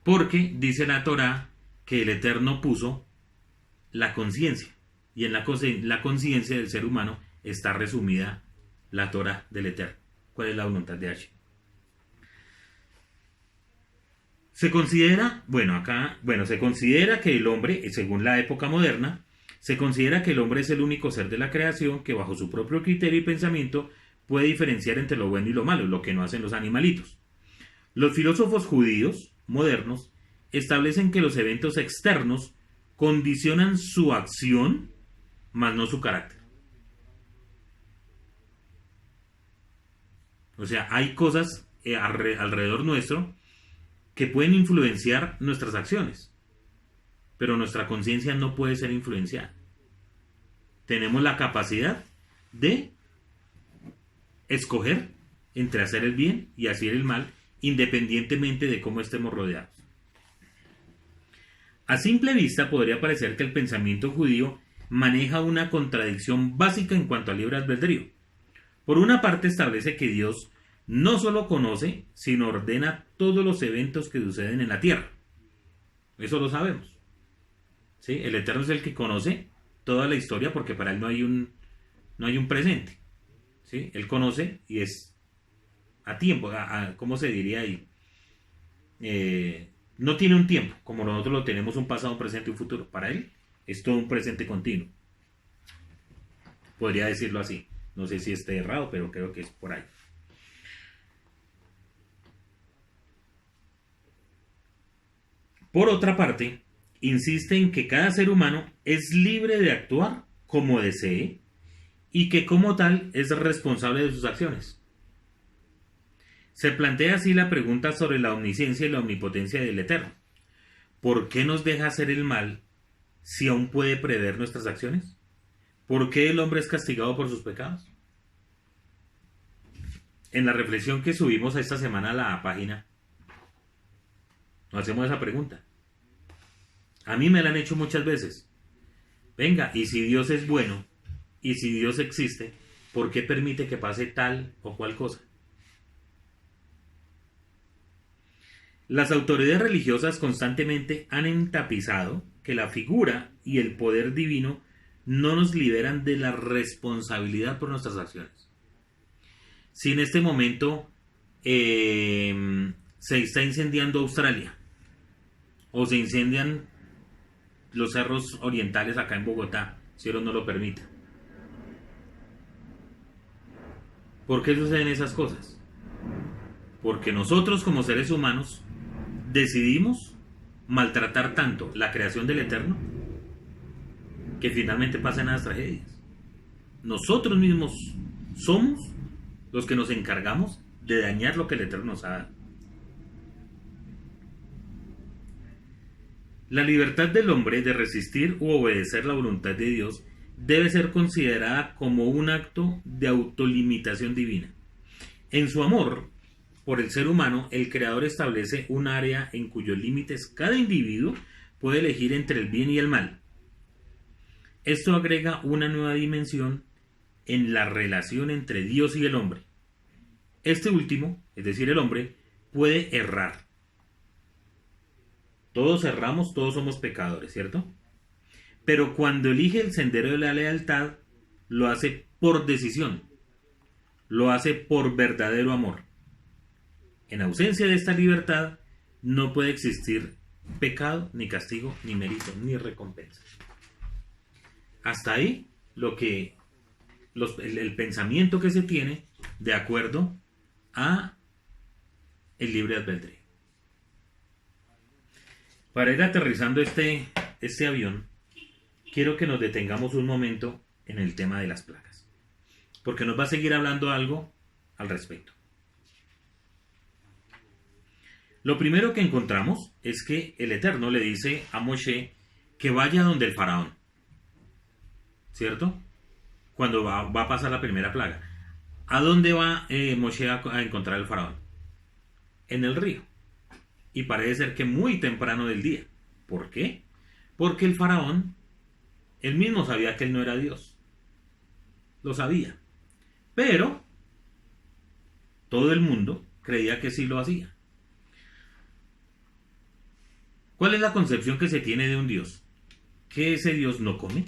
Porque dice la Torá que el Eterno puso la conciencia. Y en la conciencia del ser humano está resumida la Torá del Eterno. ¿Cuál es la voluntad de Hashem? Se considera que el hombre, según la época moderna, se considera que el hombre es el único ser de la creación que bajo su propio criterio y pensamiento puede diferenciar entre lo bueno y lo malo, lo que no hacen los animalitos. Los filósofos judíos modernos establecen que los eventos externos condicionan su acción, mas no su carácter. O sea, hay cosas alrededor nuestro que pueden influenciar nuestras acciones, pero nuestra conciencia no puede ser influenciada. Tenemos la capacidad de escoger entre hacer el bien y hacer el mal, independientemente de cómo estemos rodeados. A simple vista podría parecer que el pensamiento judío maneja una contradicción básica en cuanto al libre albedrío. Por una parte establece que Dios no solo conoce, sino ordena todos los eventos que suceden en la tierra. Eso lo sabemos. ¿Sí? El Eterno es el que conoce toda la historia porque para él no hay un presente. ¿Sí? Él conoce y es a tiempo, ¿cómo se diría ahí? No tiene un tiempo, como nosotros lo tenemos, un pasado, un presente y un futuro. Para él es todo un presente continuo. Podría decirlo así. No sé si esté errado, pero creo que es por ahí. Por otra parte, insiste en que cada ser humano es libre de actuar como desee y que como tal es responsable de sus acciones. Se plantea así la pregunta sobre la omnisciencia y la omnipotencia del Eterno. ¿Por qué nos deja hacer el mal si aún puede prever nuestras acciones? ¿Por qué el hombre es castigado por sus pecados? En la reflexión que subimos esta semana a la página, nos hacemos esa pregunta. A mí me la han hecho muchas veces. Venga, y si Dios es bueno, y si Dios existe, ¿por qué permite que pase tal o cual cosa? Las autoridades religiosas constantemente han entapizado que la figura y el poder divino no nos liberan de la responsabilidad por nuestras acciones. Si en este momento se está incendiando Australia, o se incendian los cerros orientales acá en Bogotá, si Dios no lo permita. ¿Por qué suceden esas cosas? Porque nosotros como seres humanos decidimos maltratar tanto la creación del Eterno que finalmente pasan las tragedias. Nosotros mismos somos los que nos encargamos de dañar lo que el Eterno nos ha dado. La libertad del hombre de resistir u obedecer la voluntad de Dios debe ser considerada como un acto de autolimitación divina. En su amor por el ser humano, el Creador establece un área en cuyos límites cada individuo puede elegir entre el bien y el mal. Esto agrega una nueva dimensión en la relación entre Dios y el hombre. Este último, es decir, el hombre, puede errar. Todos erramos, todos somos pecadores, ¿cierto? Pero cuando elige el sendero de la lealtad, lo hace por decisión, lo hace por verdadero amor. En ausencia de esta libertad, no puede existir pecado, ni castigo, ni mérito, ni recompensa. Hasta ahí lo que el pensamiento que se tiene de acuerdo a el libre albedrío. Para ir aterrizando este avión, quiero que nos detengamos un momento en el tema de las plagas, porque nos va a seguir hablando algo al respecto. Lo primero que encontramos es que el Eterno le dice a Moshe que vaya donde el faraón, ¿cierto? Cuando va a pasar la primera plaga. ¿A dónde va Moshe a encontrar al faraón? En el río. Y parece ser que muy temprano del día. ¿Por qué? Porque el faraón, él mismo sabía que él no era Dios. Lo sabía. Pero todo el mundo creía que sí lo hacía. ¿Cuál es la concepción que se tiene de un Dios? Que ese Dios no come.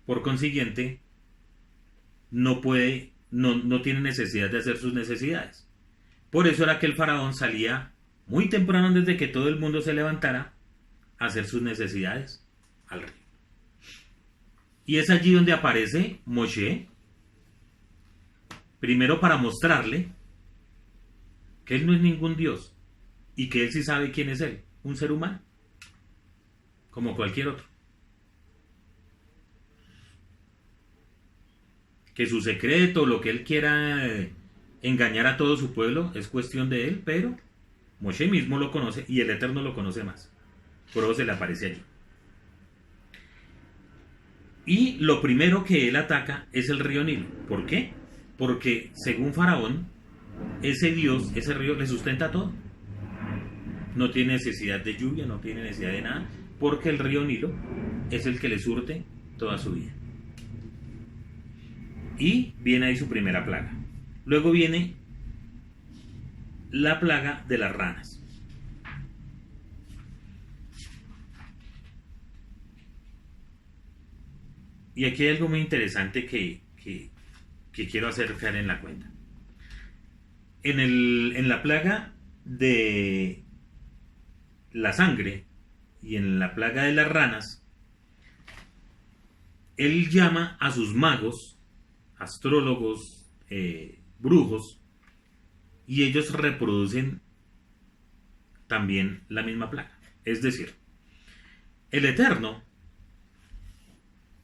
Por consiguiente, no puede, no tiene necesidad de hacer sus necesidades. Por eso era que el faraón salía muy temprano, antes de que todo el mundo se levantara, a hacer sus necesidades al río. Y es allí donde aparece Moshe, primero para mostrarle que él no es ningún Dios y que él sí sabe quién es él, un ser humano, como cualquier otro. Que su secreto, lo que él quiera engañar a todo su pueblo, es cuestión de él, pero Moshe mismo lo conoce y el Eterno lo conoce más. Por eso se le aparece allí. Y lo primero que él ataca es el río Nilo. ¿Por qué? Porque según Faraón, ese Dios, ese río le sustenta todo. No tiene necesidad de lluvia, no tiene necesidad de nada, porque el río Nilo es el que le surte toda su vida. Y viene ahí su primera plaga. Luego viene la plaga de las ranas. Y aquí hay algo muy interesante que quiero hacer caer en la cuenta. En la plaga de la sangre y en la plaga de las ranas, él llama a sus magos, astrólogos, brujos, y ellos reproducen también la misma plaga. Es decir, el Eterno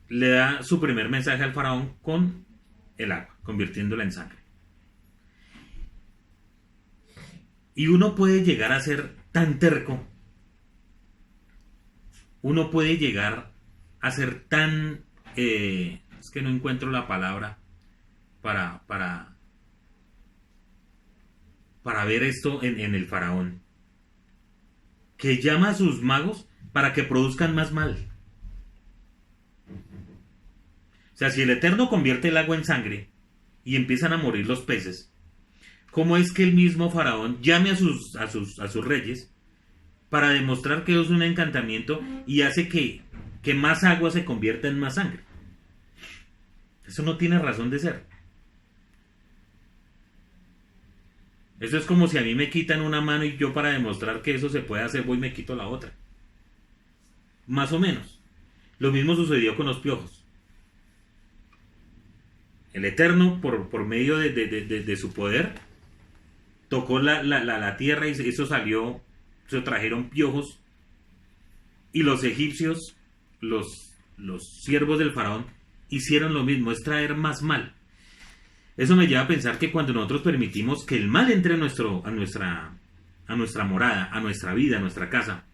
le da su primer mensaje al faraón con el agua, convirtiéndola en sangre. Y uno puede llegar a ser tan terco, uno puede llegar a ser tan... es que no encuentro la palabra para ver esto en el faraón, que llama a sus magos para que produzcan más mal. O sea, si el Eterno convierte el agua en sangre y empiezan a morir los peces, ¿cómo es que el mismo faraón llame a sus reyes para demostrar que es un encantamiento y hace que más agua se convierta en más sangre? Eso no tiene razón de ser. Eso es como si a mí me quitan una mano y yo, para demostrar que eso se puede hacer, voy y me quito la otra. Más o menos. Lo mismo sucedió con los piojos. El Eterno, por medio de su poder, tocó la tierra y eso salió, se trajeron piojos, y los egipcios, los siervos del faraón, hicieron lo mismo, es traer más mal. Eso me lleva a pensar que cuando nosotros permitimos que el mal entre a nuestra morada, a nuestra vida, a nuestra casa,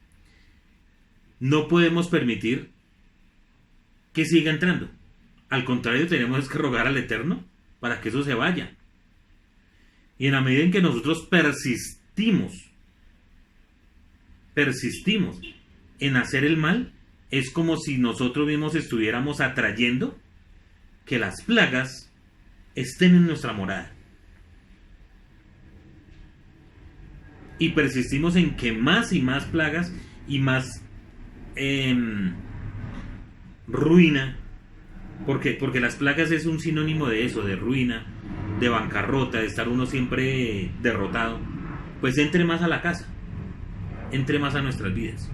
no podemos permitir que siga entrando. Al contrario, tenemos que rogar al Eterno para que eso se vaya. Y en la medida en que nosotros persistimos en hacer el mal, es como si nosotros mismos estuviéramos atrayendo que las plagas estén en nuestra morada. Y persistimos en que más y más plagas y más ruina, porque las plagas es un sinónimo de eso, de ruina, de bancarrota, de estar uno siempre derrotado, pues entre más a la casa, entre más a nuestras vidas.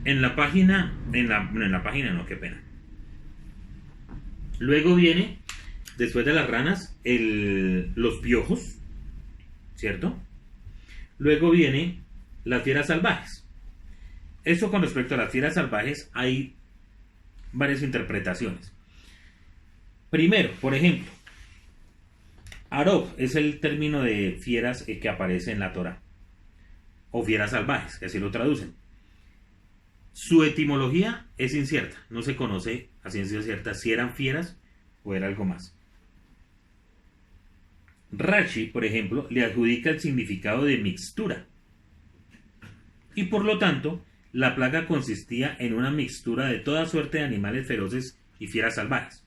En la página, en la página no, qué pena. Luego viene, después de las ranas, los piojos, ¿cierto? Luego viene las fieras salvajes. Eso con respecto a las fieras salvajes hay varias interpretaciones. Primero, por ejemplo, Arob es el término de fieras que aparece en la Torá, o fieras salvajes, que así lo traducen. Su etimología es incierta, no se conoce a ciencia cierta si eran fieras o era algo más. Rashi, por ejemplo, le adjudica el significado de mixtura, y por lo tanto, la plaga consistía en una mixtura de toda suerte de animales feroces y fieras salvajes.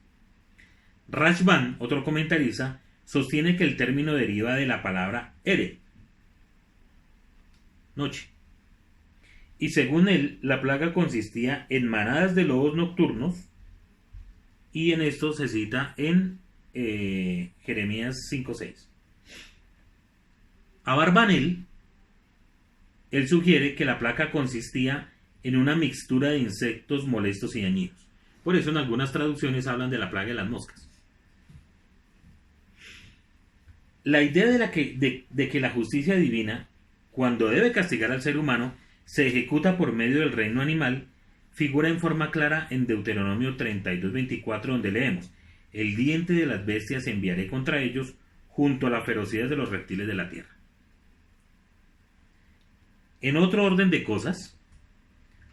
Rashban, otro comentarista, sostiene que el término deriva de la palabra ere, noche. Y según él, la plaga consistía en manadas de lobos nocturnos, y en esto se cita en Jeremías 5:6. Abarbanel, él sugiere que la plaga consistía en una mixtura de insectos molestos y dañinos. Por eso en algunas traducciones hablan de la plaga de las moscas. La idea de que la justicia divina, cuando debe castigar al ser humano, se ejecuta por medio del reino animal, figura en forma clara en Deuteronomio 32:24, donde leemos: el diente de las bestias enviaré contra ellos, junto a la ferocidad de los reptiles de la tierra. En otro orden de cosas,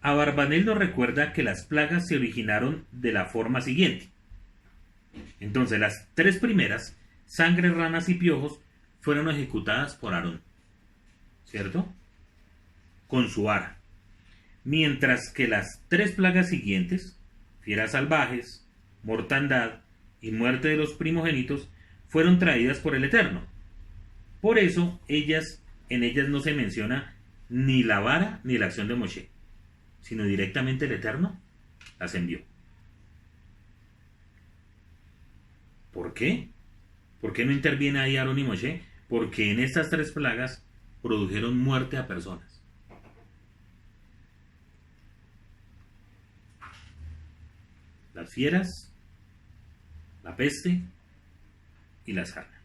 Abarbanel nos recuerda que las plagas se originaron de la forma siguiente. Entonces, las tres primeras, sangre, ranas y piojos, fueron ejecutadas por Aarón, ¿cierto? Con su vara. Mientras que las tres plagas siguientes, fieras salvajes, mortandad y muerte de los primogénitos, fueron traídas por el Eterno. Por eso, en ellas no se menciona ni la vara ni la acción de Moshe, sino directamente el Eterno las envió. ¿Por qué? ¿Por qué no interviene ahí Aarón y Moshe? Porque en estas tres plagas produjeron muerte a personas. Las fieras, la peste y la sarna.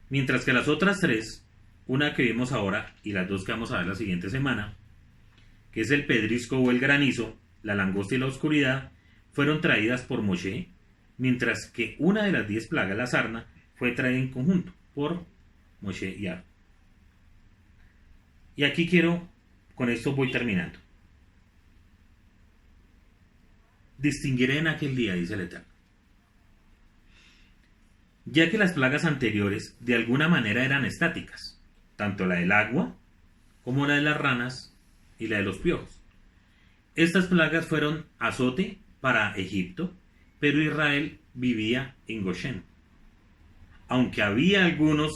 Mientras que las otras tres, una que vimos ahora y las dos que vamos a ver la siguiente semana, que es el pedrisco o el granizo, la langosta y la oscuridad, fueron traídas por Moshe, mientras que una de las 10 plagas, la sarna, fue traída en conjunto por Moshe y Aarón. Y aquí con esto voy terminando. Distinguiré en aquel día, dice el Eterno, ya que las plagas anteriores de alguna manera eran estáticas, tanto la del agua como la de las ranas y la de los piojos. Estas plagas fueron azote para Egipto, pero Israel vivía en Goshen. Aunque había algunos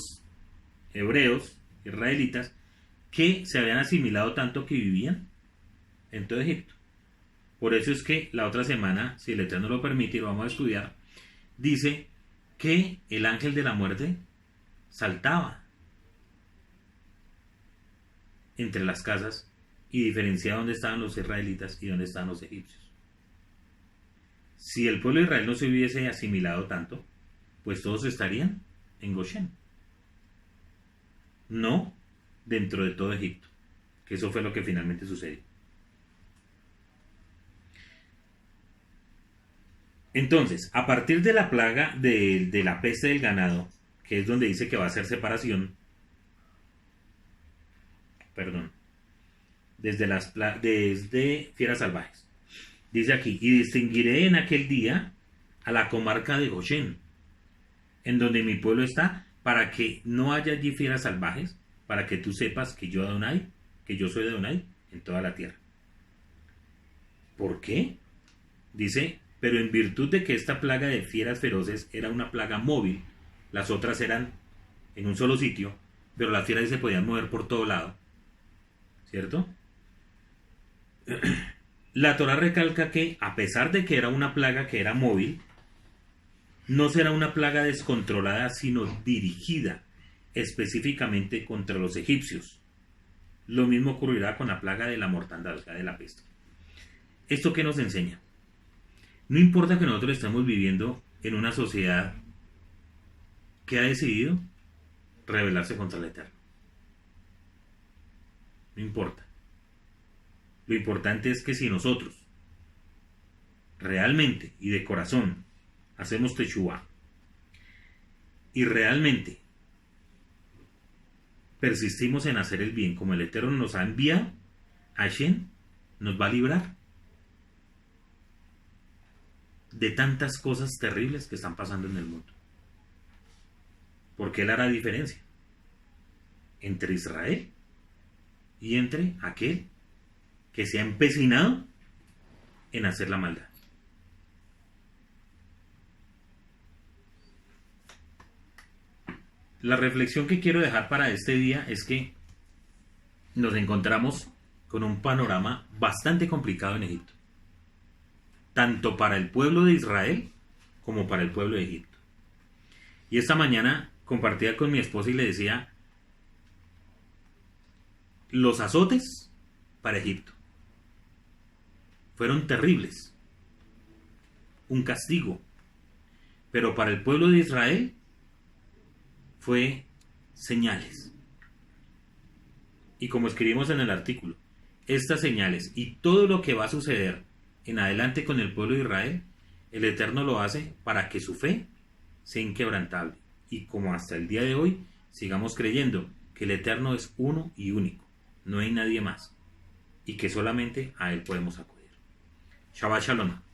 hebreos, israelitas, que se habían asimilado tanto que vivían en todo Egipto. Por eso es que la otra semana, si el Eterno lo permite y lo vamos a estudiar, dice que el ángel de la muerte saltaba entre las casas y diferenciaba dónde estaban los israelitas y dónde estaban los egipcios. Si el pueblo de Israel no se hubiese asimilado tanto, pues todos estarían en Goshen, no dentro de todo Egipto, que eso fue lo que finalmente sucedió. Entonces, a partir de la plaga de la peste del ganado, que es donde dice que va a hacer separación, desde fieras salvajes. Dice aquí: y distinguiré en aquel día a la comarca de Goshen, en donde mi pueblo está, para que no haya allí fieras salvajes, para que tú sepas que yo soy Adonai en toda la tierra. ¿Por qué? Dice: pero en virtud de que esta plaga de fieras feroces era una plaga móvil, las otras eran en un solo sitio, pero las fieras se podían mover por todo lado, ¿cierto? La Torá recalca que, a pesar de que era una plaga que era móvil, no será una plaga descontrolada, sino dirigida específicamente contra los egipcios. Lo mismo ocurrirá con la plaga de la mortandad, o sea, de la peste. ¿Esto qué nos enseña? No importa que nosotros estemos viviendo en una sociedad que ha decidido rebelarse contra el Eterno. No importa. Lo importante es que si nosotros realmente y de corazón hacemos Teshuvá y realmente persistimos en hacer el bien como el Eterno nos ha enviado, Hashem nos va a librar de tantas cosas terribles que están pasando en el mundo. Porque Él hará diferencia entre Israel y entre aquel que se ha empecinado en hacer la maldad. La reflexión que quiero dejar para este día es que nos encontramos con un panorama bastante complicado en Egipto, tanto para el pueblo de Israel como para el pueblo de Egipto. Y esta mañana compartía con mi esposa y le decía, los azotes para Egipto fueron terribles, un castigo, pero para el pueblo de Israel fue señales. Y como escribimos en el artículo, estas señales y todo lo que va a suceder en adelante con el pueblo de Israel, el Eterno lo hace para que su fe sea inquebrantable. Y como hasta el día de hoy, sigamos creyendo que el Eterno es uno y único, no hay nadie más, y que solamente a Él podemos acudir. Shabbat Shalom.